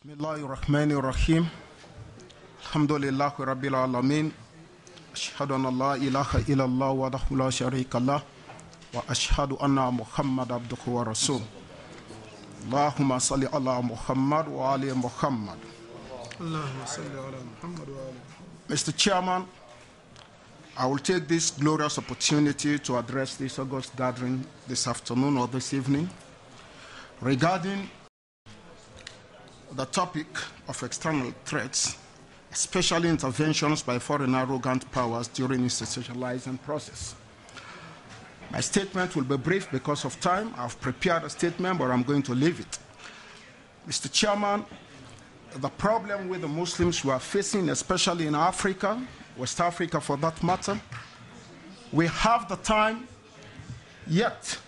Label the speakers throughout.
Speaker 1: Bismillahirrahmanirrahim. Alhamdulillahi Rabbil Alameen. Ashhadu an la ilaha illallah wa la sharika lah. Wa ashhadu anna Muhammad abduhu wa rasul. Allahumma salli ala Muhammad wa ali Muhammad.
Speaker 2: Allahumma salli ala Muhammad wa ali.
Speaker 1: Mr. Chairman, I will take this glorious opportunity to address this August gathering this afternoon or this evening regarding the topic of external threats, especially interventions by foreign arrogant powers during institutionalizing process. My statement will be brief because of time. I've prepared a statement, but I'm going to leave it. Mr. Chairman, the problem with the Muslims we are facing, especially in Africa, West Africa for that matter, we have the time yet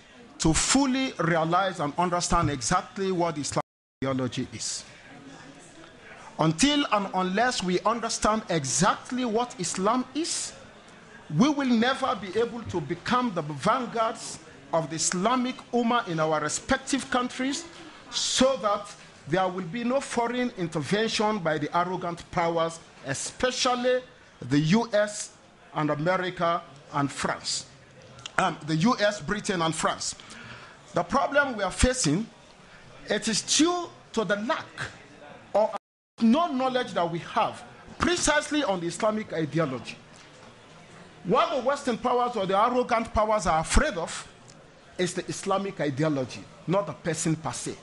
Speaker 1: to fully realize and understand exactly what Islamic ideology is. Until and unless we understand exactly what Islam is, we will never be able to become the vanguards of the Islamic Ummah in our respective countries, so that there will be no foreign intervention by the arrogant powers, especially the US and America and France. The US, Britain and France. The problem we are facing, it is due to the lack or no knowledge that we have precisely on the Islamic ideology. What the Western powers or the arrogant powers are afraid of is the Islamic ideology, not the person per se.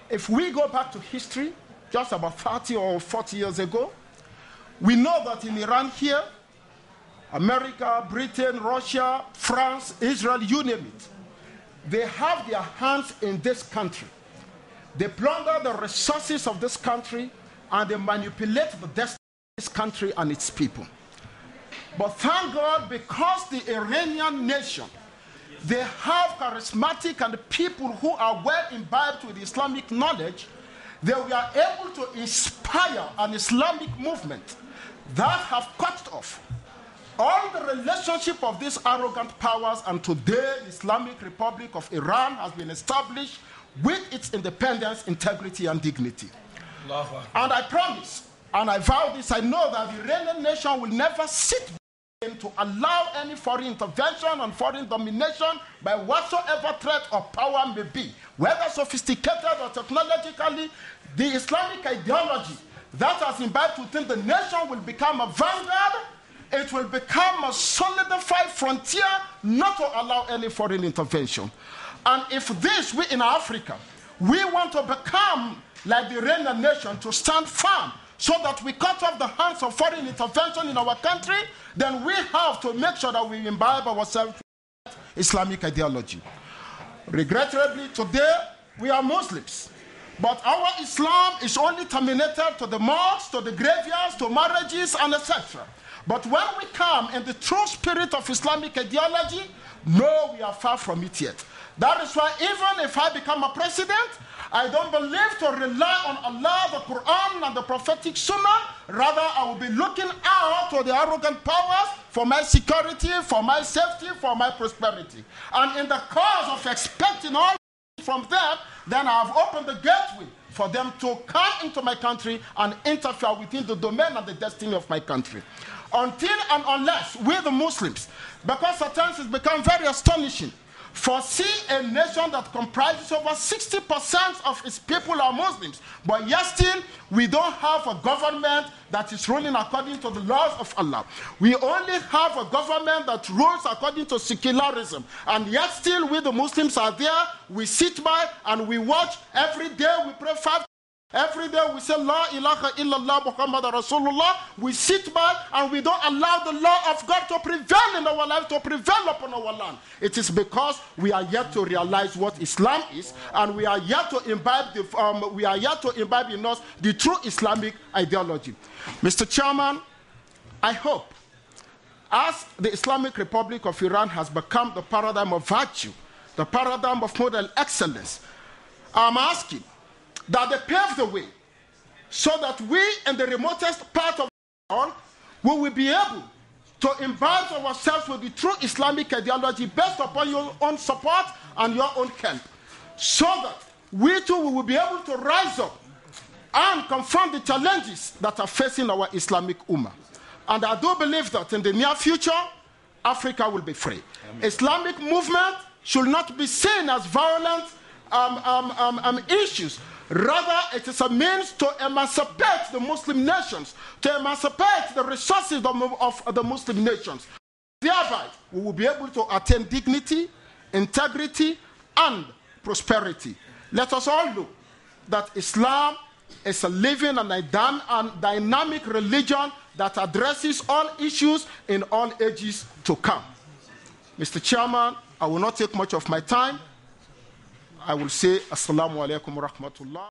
Speaker 1: If we go back to history, just about 30 or 40 years ago, we know that in Iran here, America, Britain, Russia, France, Israel, you name it, they have their hands in this country. They plunder the resources of this country and they manipulate the destiny of this country and its people. But thank God, because the Iranian nation, they have charismatic and people who are well imbibed with Islamic knowledge, they were able to inspire an Islamic movement that have cut off all the relationship of these arrogant powers, and today the Islamic Republic of Iran has been established with its independence, integrity, and dignity. And I promise, and I vow this, I know that the Iranian nation will never sit to allow any foreign intervention and foreign domination by whatsoever threat or power may be, whether sophisticated or technologically. The Islamic ideology that has imbibed within the nation will become a vanguard. It will become a solidified frontier, not to allow any foreign intervention. And if this, we in Africa, we want to become like the Iranian nation, to stand firm so that we cut off the hands of foreign intervention in our country, then we have to make sure that we imbibe ourselves with Islamic ideology. Regrettably, today we are Muslims, but our Islam is only terminated to the mosques, to the graveyards, to marriages, and etc. But when we come in the true spirit of Islamic ideology, no, we are far from it yet. That is why even if I become a president, I don't believe to rely on Allah, the Quran, and the prophetic Sunnah. Rather, I will be looking out to the arrogant powers for my security, for my safety, for my prosperity. And in the cause of expecting all from them, then I have opened the gateway for them to come into my country and interfere within the domain and the destiny of my country. Until and unless we the Muslims, because at times it's become very astonishing, foresee a nation that comprises over 60% of its people are Muslims, but yet still we don't have a government that is ruling according to the laws of Allah. We only have a government that rules according to secularism, and yet still we the Muslims are there. We sit by and we watch. Every day we pray 5. Every day we say, La ilaha illallah Muhammad Rasulullah. We sit by and we don't allow the law of God to prevail in our life, to prevail upon our land. It is because we are yet to realize what Islam is, and we are yet to imbibe in us the true Islamic ideology. Mr. Chairman, I hope, as the Islamic Republic of Iran has become the paradigm of virtue, the paradigm of model excellence, I'm asking that they pave the way so that we in the remotest part of the world will be able to imbibe ourselves with the true Islamic ideology based upon your own support and your own help, so that we too will be able to rise up and confront the challenges that are facing our Islamic Ummah. And I do believe that in the near future, Africa will be free. Islamic movement should not be seen as violent issues. Rather, it is a means to emancipate the Muslim nations, to emancipate the resources of the Muslim nations. Thereby, we will be able to attain dignity, integrity, and prosperity. Let us all know that Islam is a living and dynamic religion that addresses all issues in all ages to come. Mr. Chairman, I will not take much of my time. I will say Assalamu alaikum wa rahmatullah.